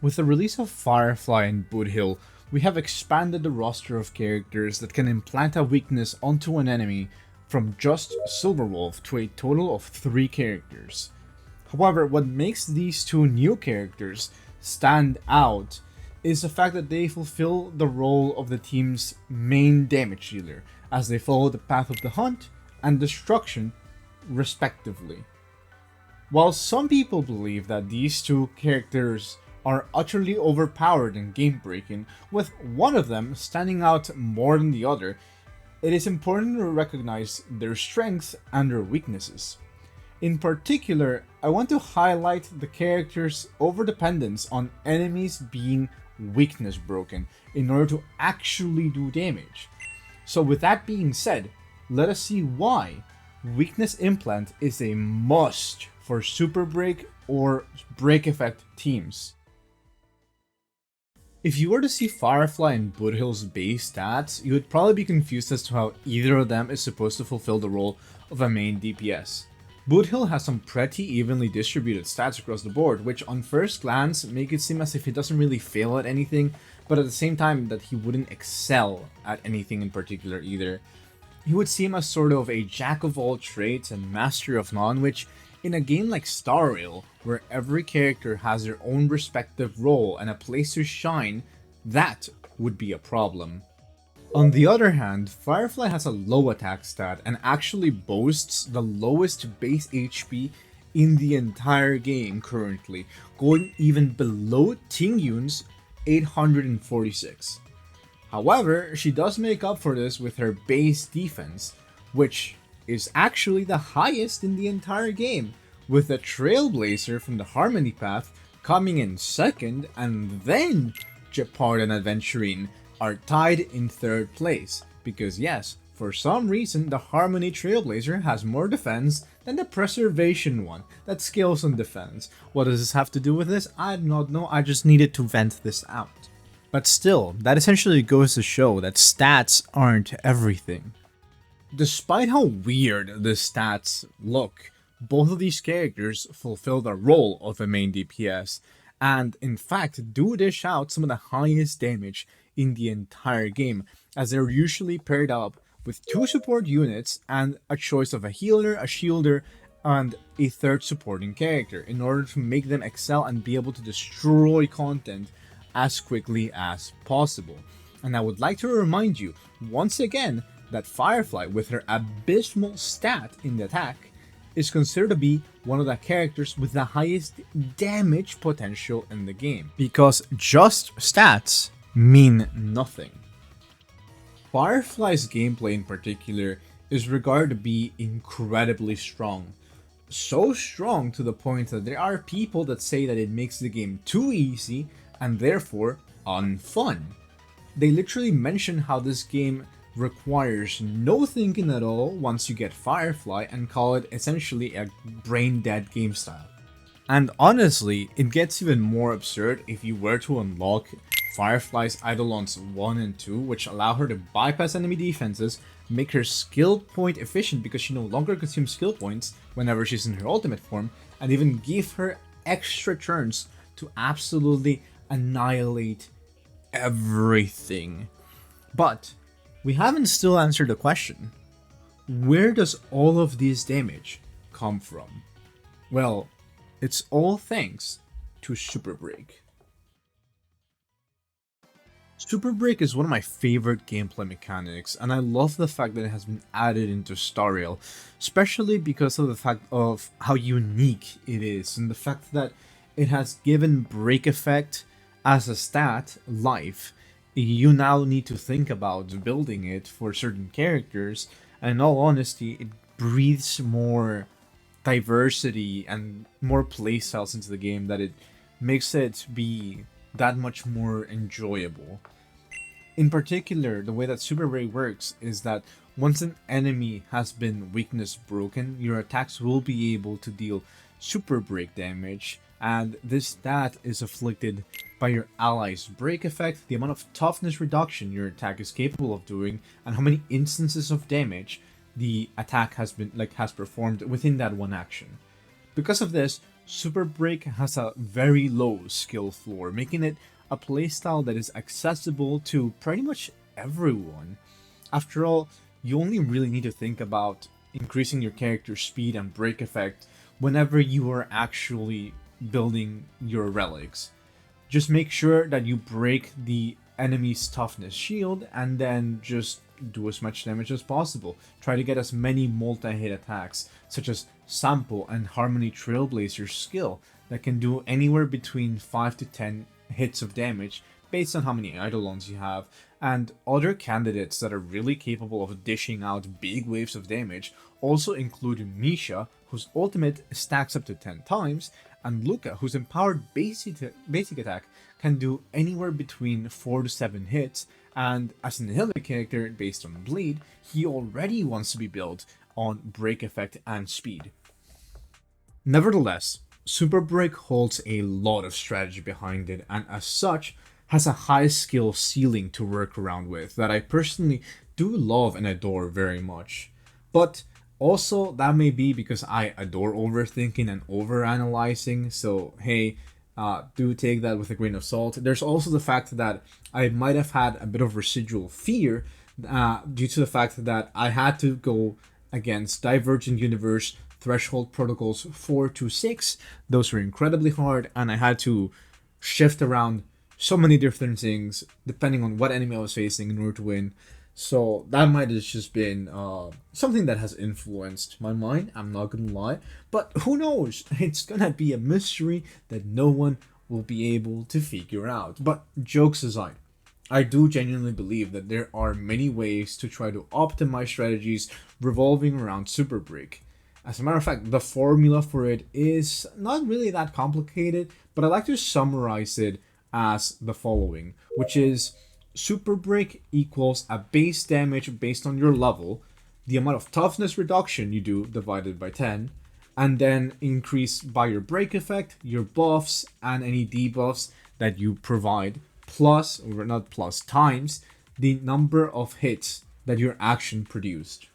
With the release of Firefly and boothill, we have expanded the roster of characters that can implant a weakness onto an enemy from just Silverwolf to a total of 3 characters. However, what makes these two new characters stand out is the fact that they fulfill the role of the team's main damage dealer, as they follow the path of the hunt and destruction, respectively. While some people believe that these two characters are utterly overpowered and game-breaking, with one of them standing out more than the other, it is important to recognize their strengths and their weaknesses. In particular, I want to highlight the character's overdependence on enemies being weakness broken in order to actually do damage. So with that being said, let us see why Weakness Implant is a must for Super Break or Break Effect teams. If you were to see Firefly and Boothill's base stats, you would probably be confused as to how either of them is supposed to fulfill the role of a main DPS. Boothill has some pretty evenly distributed stats across the board, which on first glance make it seem as if he doesn't really fail at anything, but at the same time that he wouldn't excel at anything in particular either. He would seem as sort of a jack of all trades and master of none, which in a game like Star Rail, where every character has their own respective role and a place to shine, that would be a problem. On the other hand, Firefly has a low attack stat and actually boasts the lowest base HP in the entire game currently, going even below Tingyun's 846. However, she does make up for this with her base defense, which is actually the highest in the entire game, with the Trailblazer from the Harmony path coming in second, and then Gepard and Adventurine are tied in third place, because yes, for some reason the Harmony Trailblazer has more defense than the Preservation one that scales on defense. What does this have to do with this? I do not know, I just needed to vent this out. But still, that essentially goes to show that stats aren't everything. Despite how weird the stats look, both of these characters fulfill the role of a main DPS, and in fact do dish out some of the highest damage in the entire game, as they're usually paired up with 2 support units and a choice of a healer, a shielder, and a third supporting character in order to make them excel and be able to destroy content as quickly as possible. And I would like to remind you once again that Firefly, with her abysmal stat in the attack, is considered to be one of the characters with the highest damage potential in the game, because just stats mean nothing. Firefly's gameplay in particular is regarded to be incredibly strong. So strong to the point that there are people that say that it makes the game too easy and therefore unfun. They literally mention how this game requires no thinking at all once you get Firefly, and call it essentially a brain-dead game style. And honestly, it gets even more absurd if you were to unlock Firefly's Eidolons 1 and 2, which allow her to bypass enemy defenses, make her skill point efficient because she no longer consumes skill points whenever she's in her ultimate form, and even give her extra turns to absolutely annihilate everything. But we haven't still answered the question: where does all of this damage come from? Well, it's all thanks to Super Break. Super Break is one of my favorite gameplay mechanics, and I love the fact that it has been added into Star Rail, especially because of the fact of how unique it is, and the fact that it has given Break Effect as a stat life. You now need to think about building it for certain characters, and in all honesty, it breathes more diversity and more playstyles into the game, that it makes it be that much more enjoyable. In particular, the way that Super Break works is that once an enemy has been weakness broken, your attacks will be able to deal Super Break damage, and this stat is afflicted by your ally's break effect, the amount of toughness reduction your attack is capable of doing, and how many instances of damage the attack has performed within that one action. Because of this, Super Break has a very low skill floor, making it a playstyle that is accessible to pretty much everyone. After all, you only really need to think about increasing your character's speed and break effect whenever you are actually building your relics. Just make sure that you break the enemy's toughness shield and then just do as much damage as possible. Try to get as many multi-hit attacks, such as Sample and Harmony Trailblazer skill, that can do anywhere between 5 to 10 hits of damage based on how many Eidolons you have, and other candidates that are really capable of dishing out big waves of damage also include Misha, whose ultimate stacks up to 10 times, and Luca, whose empowered basic attack can do anywhere between 4 to 7 hits, and as an inhibitor character based on Bleed, he already wants to be built on break effect and speed. Nevertheless, Super Break holds a lot of strategy behind it, and as such, has a high skill ceiling to work around with that I personally do love and adore very much. But also, that may be because I adore overthinking and overanalyzing, so hey, do take that with a grain of salt. There's also the fact that I might have had a bit of residual fear due to the fact that I had to go against Divergent Universe Threshold Protocols 4 to 6. Those were incredibly hard, and I had to shift around so many different things depending on what enemy I was facing in order to win. So that might have just been something that has influenced my mind, I'm not gonna lie. But who knows? It's gonna be a mystery that no one will be able to figure out. But jokes aside, I do genuinely believe that there are many ways to try to optimize strategies revolving around Super Break. As a matter of fact, the formula for it is not really that complicated, but I like to summarize it as the following, which is Super Break equals a base damage based on your level, the amount of toughness reduction you do divided by 10, and then increase by your break effect, your buffs, and any debuffs that you provide, plus, or not plus, times the number of hits that your action produced.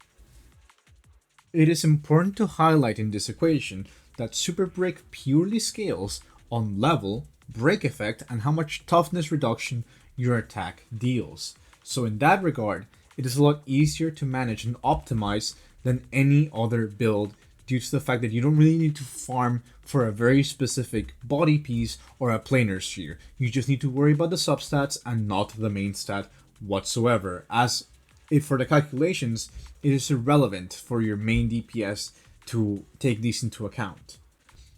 It is important to highlight in this equation that Super Break purely scales on level, break effect, and how much toughness reduction your attack deals. So in that regard, it is a lot easier to manage and optimize than any other build due to the fact that you don't really need to farm for a very specific body piece or a planar sphere. You just need to worry about the substats and not the main stat whatsoever, as if for the calculations, it is irrelevant for your main DPS to take these into account.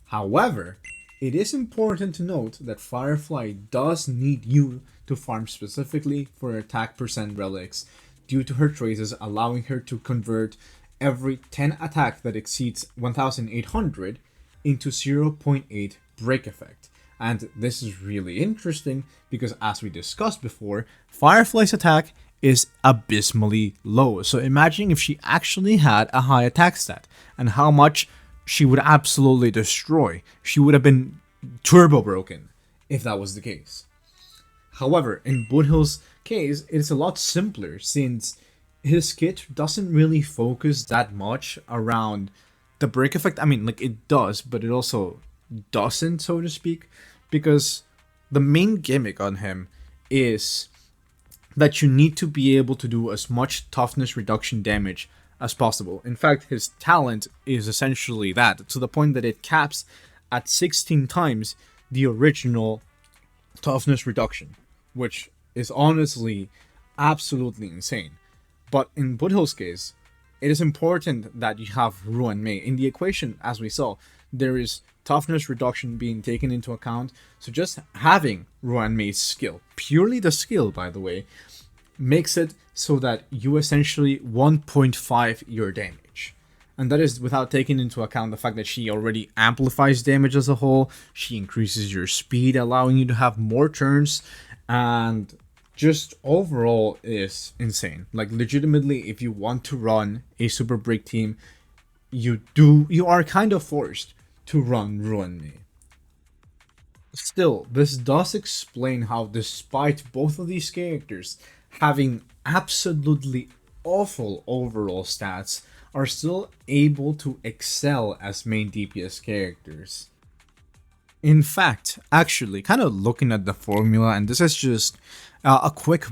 However, it is important to note that Firefly does need you to farm specifically for attack percent relics due to her traces allowing her to convert every 10 attack that exceeds 1800 into 0.8 break effect. And this is really interesting because, as we discussed before, Firefly's attack is abysmally low. So imagine if she actually had a high attack stat and how much she would absolutely destroy. She would have been turbo broken if that was the case. However, in Boothill's case, it is a lot simpler since his kit doesn't really focus that much around the break effect. I mean, like, it does, but it also doesn't, so to speak, because the main gimmick on him is that you need to be able to do as much toughness reduction damage as possible. In fact, his talent is essentially that, to the point that it caps at 16 times the original toughness reduction, which is honestly absolutely insane. But in Boothill's case, it is important that you have Ruan Mei. In the equation, as we saw, there is toughness reduction being taken into account, so just having Ruan Mei's skill, purely the skill by the way, makes it so that you essentially 1.5 your damage. And that is without taking into account the fact that she already amplifies damage as a whole, she increases your speed, allowing you to have more turns, and just overall is insane. Like, legitimately, if you want to run a Super Break team, you are kind of forced to run Ruan Mei. Still, this does explain how, despite both of these characters having absolutely awful overall stats, are still able to excel as main DPS characters. In fact, actually, kind of looking at the formula, and this is just a quick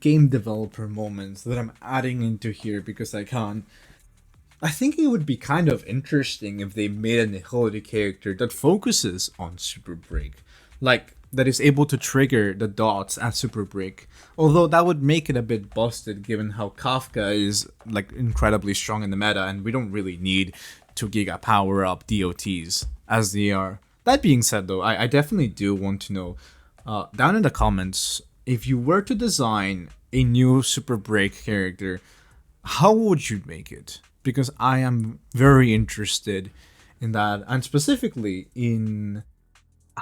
game developer moment that I'm adding into here because I can. I think it would be kind of interesting if they made an agility character that focuses on Super Break, like that is able to trigger the dots at Super Break. Although that would make it a bit busted given how Kafka is like incredibly strong in the meta, and we don't really need 2 giga power up DOTs as they are. That being said, though, I definitely do want to know down in the comments if you were to design a new Super Break character, how would you make it? Because I am very interested in that, and specifically in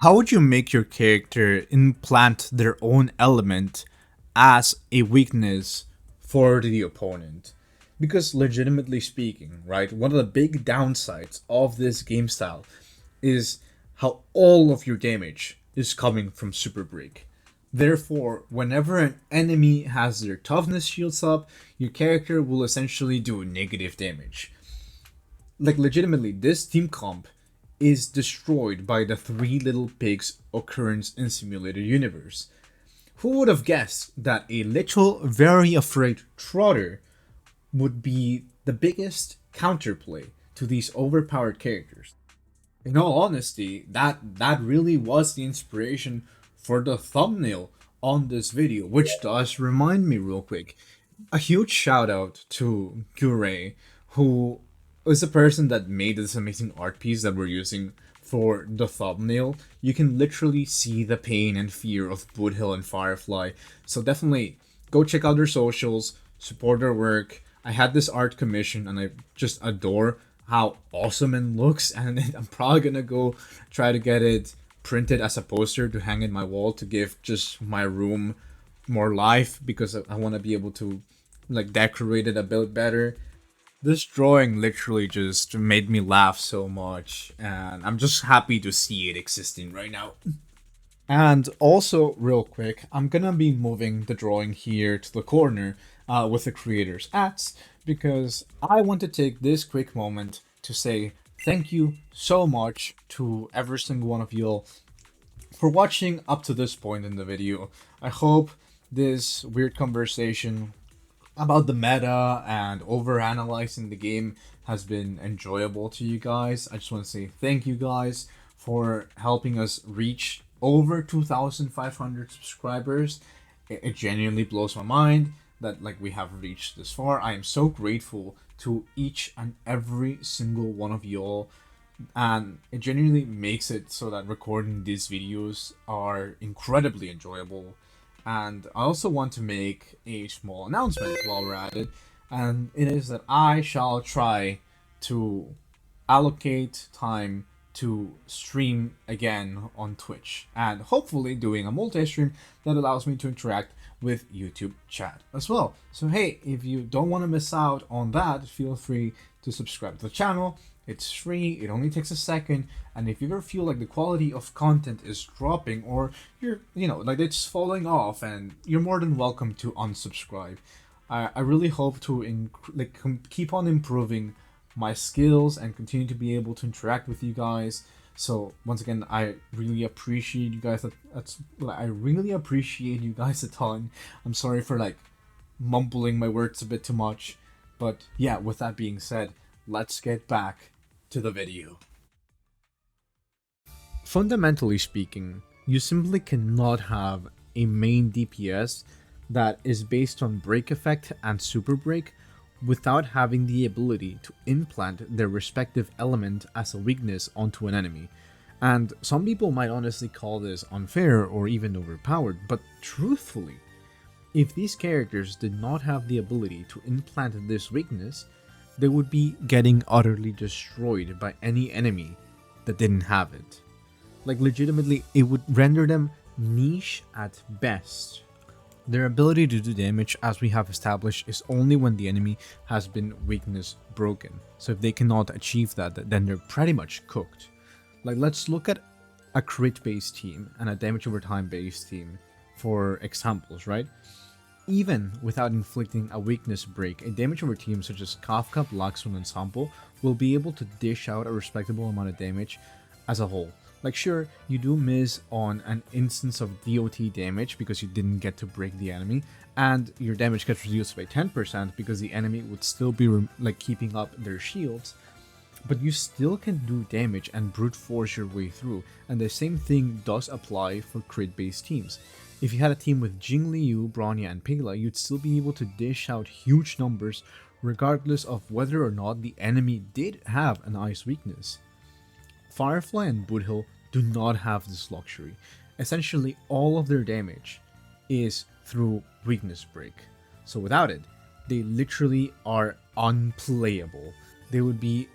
how would you make your character implant their own element as a weakness for the opponent? Because legitimately speaking, right, one of the big downsides of this game style is how all of your damage is coming from Super Break. Therefore, whenever an enemy has their toughness shields up, your character will essentially do negative damage. Like, legitimately, this team comp is destroyed by the Three Little Pigs occurrence in Simulator Universe. Who would have guessed that a literal, very afraid Trotter would be the biggest counterplay to these overpowered characters? In all honesty, that really was the inspiration for the thumbnail on this video, which does remind me real quick. A huge shout out to Gure, who is the person that made this amazing art piece that we're using for the thumbnail. You can literally see the pain and fear of boothill and Firefly. So definitely go check out their socials, support their work. I had this art commission and I just adore how awesome it looks, and I'm probably gonna go try to get it printed as a poster to hang in my wall to give just my room more life, because I want to be able to like decorate it a bit better. This drawing literally just made me laugh so much, and I'm just happy to see it existing right now. And also, real quick, I'm gonna be moving the drawing here to the corner with the creator's ats, because I want to take this quick moment to say thank you so much to every single one of you for watching up to this point in the video. I hope this weird conversation about the meta and over analyzing the game has been enjoyable to you guys. I just want to say thank you guys for helping us reach over 2,500 subscribers. It genuinely blows my mind that like we have reached this far. I am so grateful to each and every single one of y'all, and it genuinely makes it so that recording these videos are incredibly enjoyable. And I also want to make a small announcement while we're at it, and it is that I shall try to allocate time to stream again on Twitch, and hopefully doing a multi-stream that allows me to interact with YouTube chat as well. So hey, if you don't want to miss out on that, feel free to subscribe to the channel. It's free, it only takes a second, and if you ever feel like the quality of content is dropping, or like it's falling off, and you're more than welcome to unsubscribe. I really hope to keep on improving my skills and continue to be able to interact with you guys. So once again, I really appreciate you guys. I really appreciate you guys a ton. I'm sorry for like mumbling my words a bit too much, but yeah, with that being said, let's get back to the video. Fundamentally speaking, you simply cannot have a main DPS that is based on break effect and super break without having the ability to implant their respective element as a weakness onto an enemy. And some people might honestly call this unfair or even overpowered, but truthfully, if these characters did not have the ability to implant this weakness, they would be getting utterly destroyed by any enemy that didn't have it. Like legitimately, it would render them niche at best. Their ability to do damage, as we have established, is only when the enemy has been weakness broken. So if they cannot achieve that, then they're pretty much cooked. Like, let's look at a crit based team and a damage over time based team for examples, right? Even without inflicting a weakness break, a damage over team such as Kafka, Blackswan, and Sampo will be able to dish out a respectable amount of damage as a whole. Like sure, you do miss on an instance of DOT damage because you didn't get to break the enemy, and your damage gets reduced by 10% because the enemy would still be like keeping up their shields, but you still can do damage and brute force your way through, and the same thing does apply for crit based teams. If you had a team with Jingliu, Bronya, and Pigla, you'd still be able to dish out huge numbers regardless of whether or not the enemy did have an ice weakness. Firefly and boothill do not have this luxury. Essentially, all of their damage is through weakness break. So without it, they literally are unplayable. They would be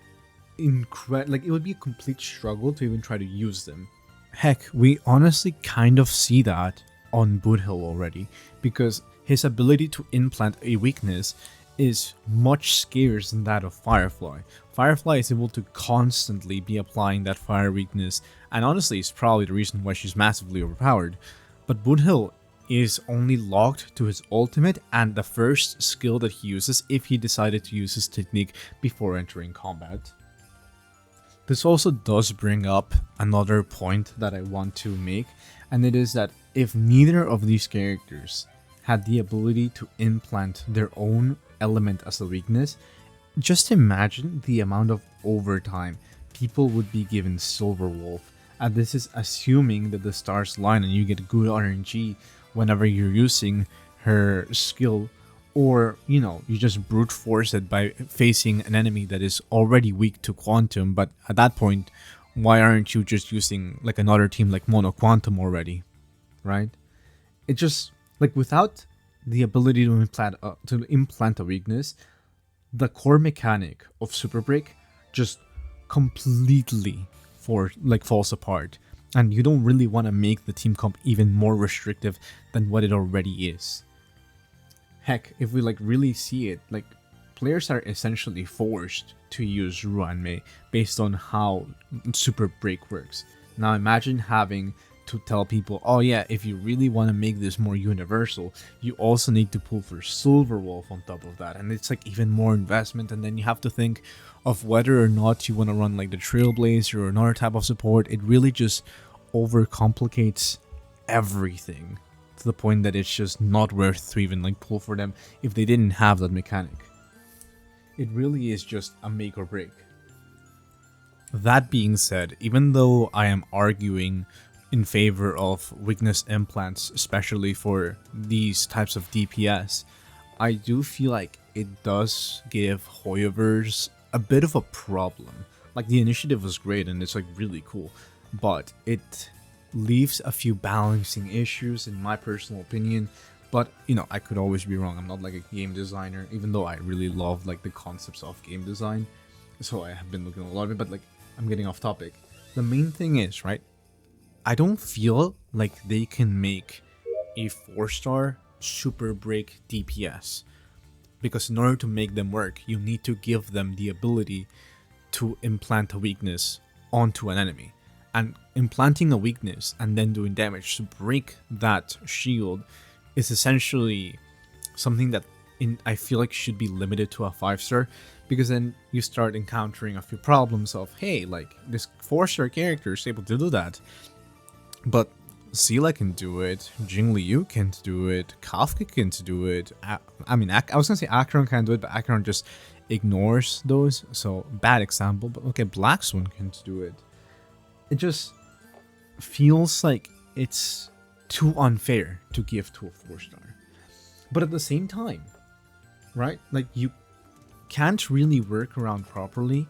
like it would be a complete struggle to even try to use them. Heck, we honestly kind of see that on boothill already, because his ability to implant a weakness is much scarcer than that of Firefly. Firefly is able to constantly be applying that fire weakness, and honestly is probably the reason why she's massively overpowered. But boothill is only locked to his ultimate and the first skill that he uses if he decided to use his technique before entering combat. This also does bring up another point that I want to make, and it is that if neither of these characters had the ability to implant their own element as a weakness, just imagine the amount of overtime people would be given Silverwolf, and this is assuming that the stars line and you get good RNG whenever you're using her skill, or you know, you just brute force it by facing an enemy that is already weak to quantum. But at that point, why aren't you just using like another team like Mono Quantum already, right? It just like without the ability to implant a weakness, the core mechanic of Super Break just completely falls apart, and you don't really want to make the team comp even more restrictive than what it already is. Heck, if we like really see it, like players are essentially forced to use Ruanmei based on how Super Break works. Now imagine having to tell people, oh yeah, if you really want to make this more universal, you also need to pull for Silverwolf on top of that, and it's like even more investment, and then you have to think of whether or not you want to run like the Trailblazer or another type of support. It really just overcomplicates everything to the point that it's just not worth to even like pull for them if they didn't have that mechanic. It really is just a make or break. That being said, even though I am arguing in favor of weakness implants, especially for these types of DPS, I do feel like it does give Hoyoverse a bit of a problem. Like the initiative was great and it's like really cool, but it leaves a few balancing issues in my personal opinion. But you know, I could always be wrong. I'm not like a game designer, even though I really love like the concepts of game design. So I have been looking at a lot of it, but like I'm getting off topic. The main thing is, right, I don't feel like they can make a 4-star Super Break DPS, because in order to make them work, you need to give them the ability to implant a weakness onto an enemy. And implanting a weakness and then doing damage to break that shield is essentially something that I feel like should be limited to a 5-star, because then you start encountering a few problems of, hey, like this 4-star character is able to do that, but Seela can do it, Jingliu can't do it, Kafka can't do it. I mean, I was gonna say Acheron can do it, but Acheron just ignores those, so bad example. But okay, Black Swan can't do it. It just feels like it's too unfair to give to a 4-star. But at the same time, right, like you can't really work around properly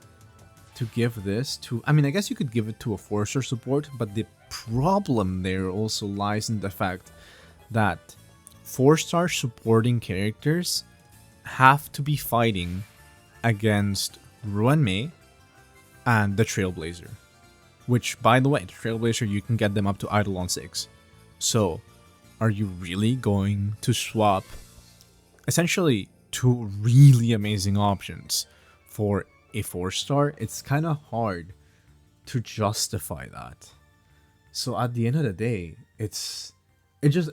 to give this to, I mean, I guess you could give it to a 4-star support, but the problem there also lies in the fact that 4-star supporting characters have to be fighting against Ruanmei and the Trailblazer, which, by the way, the Trailblazer, you can get them up to Eidolon 6. So are you really going to swap essentially two really amazing options for a 4-star? It's kind of hard to justify that. So at the end of the day, it just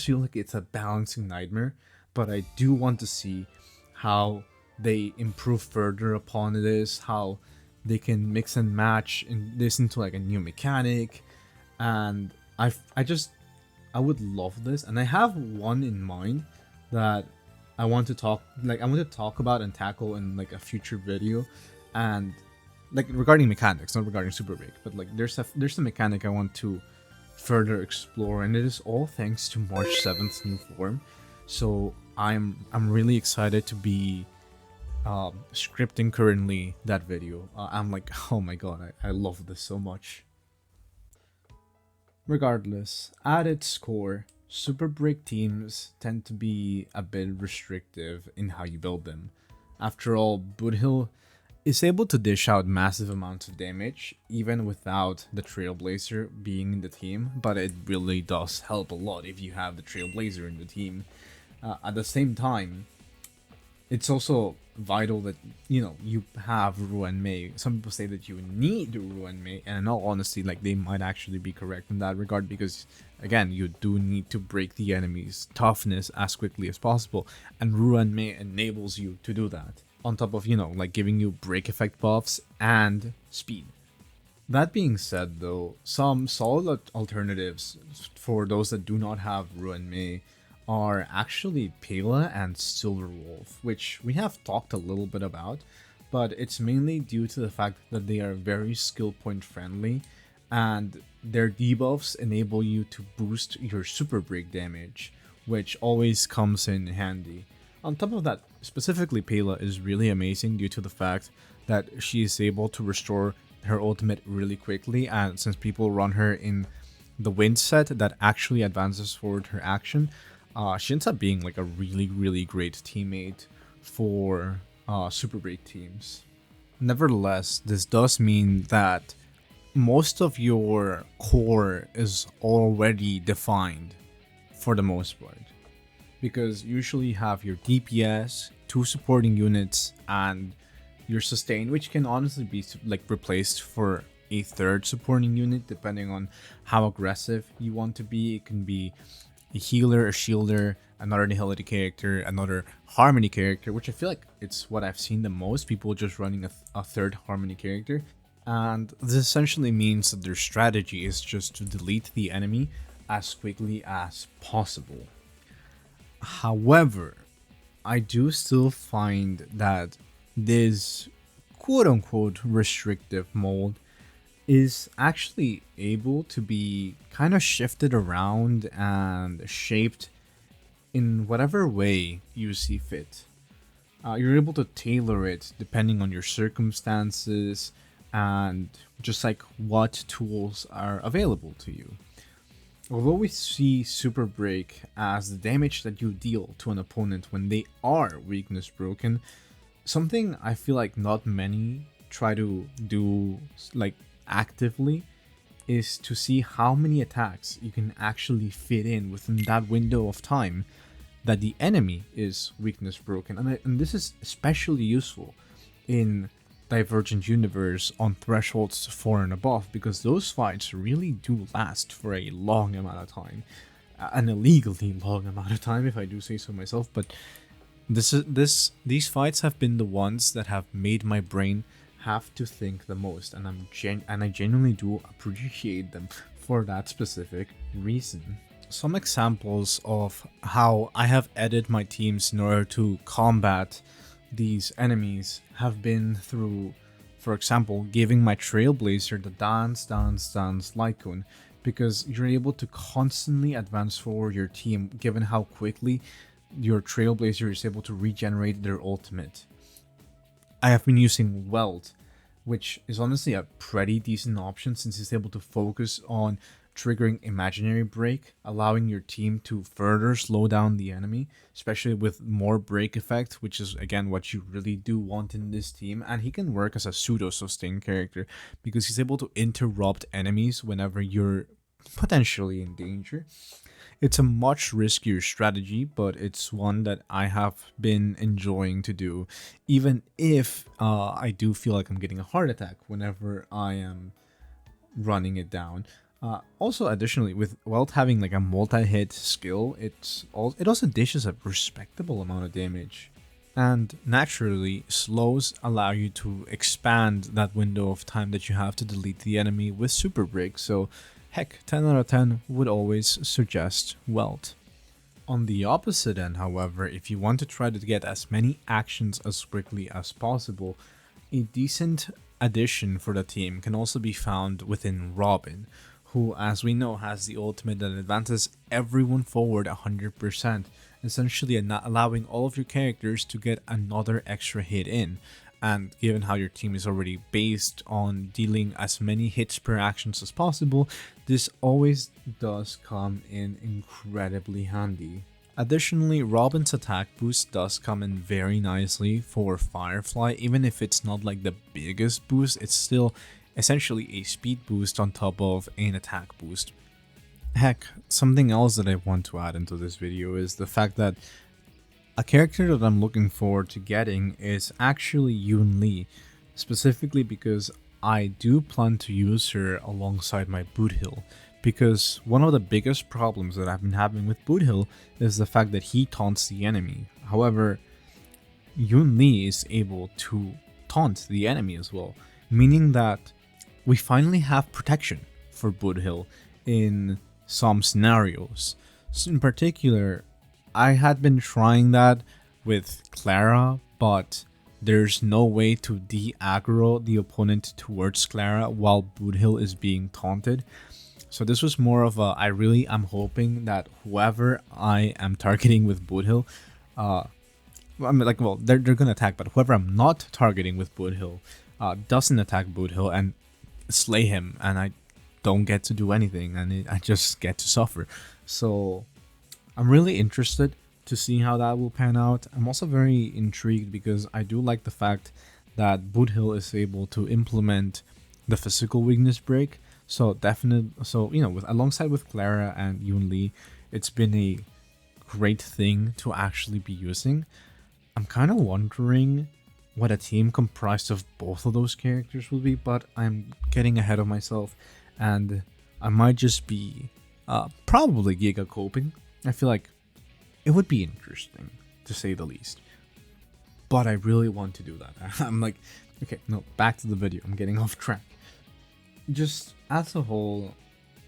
feels like it's a balancing nightmare. But I do want to see how they improve further upon this, how they can mix and match and this into like a new mechanic, and I would love this, and I have one in mind that I want to talk about and tackle in like a future video, and like regarding mechanics, not regarding Super Break, but like there's a mechanic I want to further explore, and it is all thanks to March 7th new form. So I'm really excited to be scripting currently that video. I'm like, oh my god, I love this so much. Regardless, at its core, Super Break teams tend to be a bit restrictive in how you build them. After all, boothill is able to dish out massive amounts of damage even without the Trailblazer being in the team, but it really does help a lot if you have the Trailblazer in the team. At the same time, it's also vital that you have Ruan Mei. Some people say that you need Ruan Mei, and in all honesty, like they might actually be correct in that regard, because again, you do need to break the enemy's toughness as quickly as possible, and Ruan Mei enables you to do that. On top of like giving you break effect buffs and speed. That being said, though, some solid alternatives for those that do not have Ruan Mei are actually Pela and Silverwolf, which we have talked a little bit about, but it's mainly due to the fact that they are very skill point friendly, and their debuffs enable you to boost your super break damage, which always comes in handy. On top of that, specifically Pela is really amazing due to the fact that she is able to restore her ultimate really quickly, and since people run her in the wind set that actually advances forward her action, she ends up being like a really great teammate for Super Break teams. Nevertheless, this does mean that most of your core is already defined for the most part, because usually you have your DPS, 2 supporting units, and your sustain, which can honestly be like replaced for a 3rd supporting unit depending on how aggressive you want to be. It can be a healer, a shielder, another nihility character, another harmony character, which I feel like it's what I've seen the most, people just running a 3rd harmony character. And this essentially means that their strategy is just to delete the enemy as quickly as possible. However, I do still find that this quote-unquote restrictive mold is actually able to be kind of shifted around and shaped in whatever way you see fit. You're able to tailor it depending on your circumstances and just like what tools are available to you. Although we see Super Break as the damage that you deal to an opponent when they are weakness broken, something I feel like not many try to do like actively is to see how many attacks you can actually fit in within that window of time that the enemy is weakness broken. And this is especially useful in Divergent Universe on thresholds 4 and above, because those fights really do last for a long amount of time, an illegally long amount of time if I do say so myself. But these fights have been the ones that have made my brain have to think the most, and I genuinely do appreciate them for that specific reason. Some examples of how I have edited my teams in order to combat these enemies have been through, for example, giving my Trailblazer the dance Lycoon, because you're able to constantly advance forward your team given how quickly your Trailblazer is able to regenerate their ultimate. I have been using Weld, which is honestly a pretty decent option since it's able to focus on triggering imaginary break, allowing your team to further slow down the enemy, especially with more break effect, which is again what you really do want in this team. And he can work as a pseudo sustain character because he's able to interrupt enemies whenever you're potentially in danger. It's a much riskier strategy, but it's one that I have been enjoying to do, even if I do feel like I'm getting a heart attack whenever I am running it down. Also, additionally, with Welt having like a multi-hit skill, it also dishes a respectable amount of damage. And naturally, slows allow you to expand that window of time that you have to delete the enemy with super break, so heck, 10 out of 10 would always suggest welt. On the opposite end, however, if you want to try to get as many actions as quickly as possible, a decent addition for the team can also be found within Robin, who, as we know, has the ultimate that advances everyone forward 100%, essentially not allowing all of your characters to get another extra hit in. And given how your team is already based on dealing as many hits per actions as possible, this always does come in incredibly handy. Additionally, Robin's attack boost does come in very nicely for Firefly. Even if it's not like the biggest boost, it's still essentially a speed boost on top of an attack boost. Heck, something else that I want to add into this video is the fact that a character that I'm looking forward to getting is actually Yunli, specifically because I do plan to use her alongside my boothill, because one of the biggest problems that I've been having with boothill is the fact that he taunts the enemy. However, Yunli is able to taunt the enemy as well, meaning that we finally have protection for boothill in some scenarios. So in particular, I had been trying that with Clara, but there's no way to de-aggro the opponent towards Clara while boothill is being taunted. So this was more of a, I really am hoping that whoever I am targeting with boothill, I mean, like, well, they're gonna attack, but whoever I'm not targeting with boothill doesn't attack boothill and slay him, and I don't get to do anything, and I just get to suffer. So I'm really interested to see how that will pan out. I'm also very intrigued because I do like the fact that boothill is able to implement the physical weakness break. So alongside with Clara and Yunli, it's been a great thing to actually be using. I'm kind of wondering what a team comprised of both of those characters will be, but I'm getting ahead of myself, and I might just be probably Giga coping. I feel like it would be interesting, to say the least. But I really want to do that. I'm like, okay, no, back to the video. I'm getting off track. Just as a whole,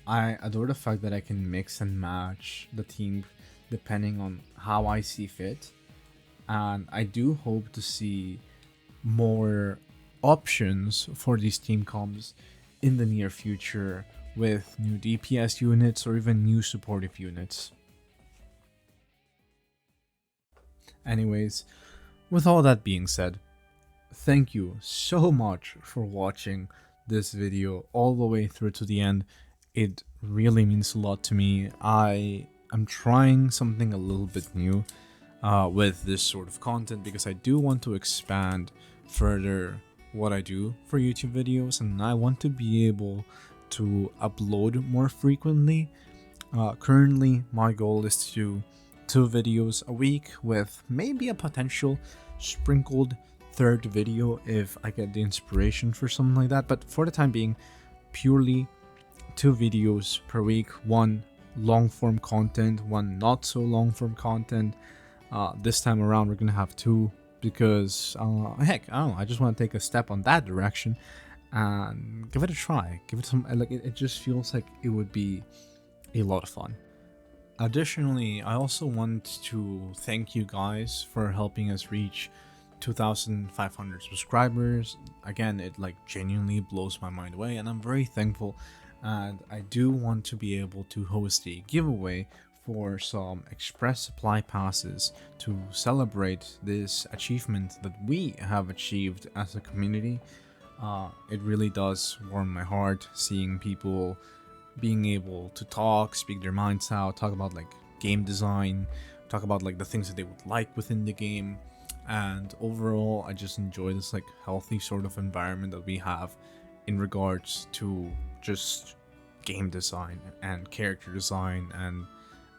I adore the fact that I can mix and match the team depending on how I see fit. And I do hope to see more options for these team comps in the near future with new DPS units or even new supportive units. Anyways, with all that being said, thank you so much for watching this video all the way through to the end. It really means a lot to me. I am trying something a little bit new with this sort of content because I do want to expand further what I do for YouTube videos, and I want to be able to upload more frequently. Currently, my goal is to do 2 videos a week with maybe a potential sprinkled third video if I get the inspiration for something like that, but for the time being, purely 2 videos per week, 1 long form content, 1 not so long form content. This time around we're gonna have 2 because heck, I don't know, I just want to take a step on that direction and give it a try, give it some, like, it just feels like it would be a lot of fun. Additionally, I also want to thank you guys for helping us reach 2,500 subscribers. Again, it like genuinely blows my mind away, and I'm very thankful. And I do want to be able to host a giveaway for some express supply passes to celebrate this achievement that we have achieved as a community. It really does warm my heart seeing people being able to talk, speak their minds out, talk about like game design, talk about like the things that they would like within the game. And overall, I just enjoy this like healthy sort of environment that we have in regards to just game design and character design. And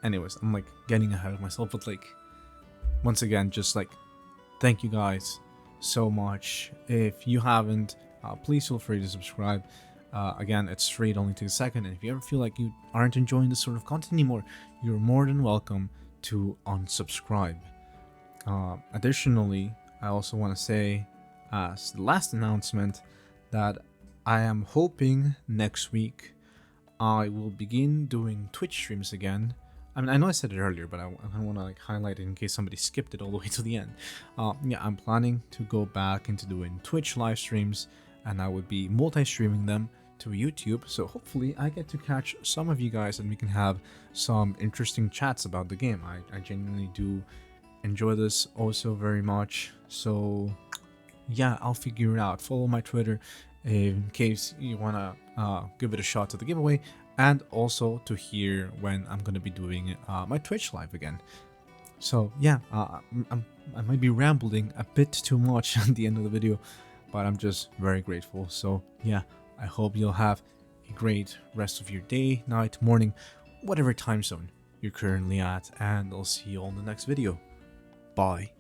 anyways, I'm like getting ahead of myself, but like once again, just like thank you guys so much. If you haven't, please feel free to subscribe. Again, it's free, it only takes a second, and if you ever feel like you aren't enjoying this sort of content anymore, you're more than welcome to unsubscribe. Additionally, I also want to say, as the last announcement, that I am hoping next week I will begin doing Twitch streams again. I mean, I know I said it earlier, but I want to like highlight it in case somebody skipped it all the way to the end. Yeah, I'm planning to go back into doing Twitch live streams, and I would be multi-streaming them to YouTube. So hopefully, I get to catch some of you guys, and we can have some interesting chats about the game. I genuinely do enjoy this also very much. So yeah, I'll figure it out. Follow my Twitter in case you want to give it a shot to the giveaway, and also to hear when I'm going to be doing my Twitch live again. So yeah, I might be rambling a bit too much at the end of the video, but I'm just very grateful. So yeah, I hope you'll have a great rest of your day, night, morning, whatever time zone you're currently at, and I'll see you all in the next video. Bye.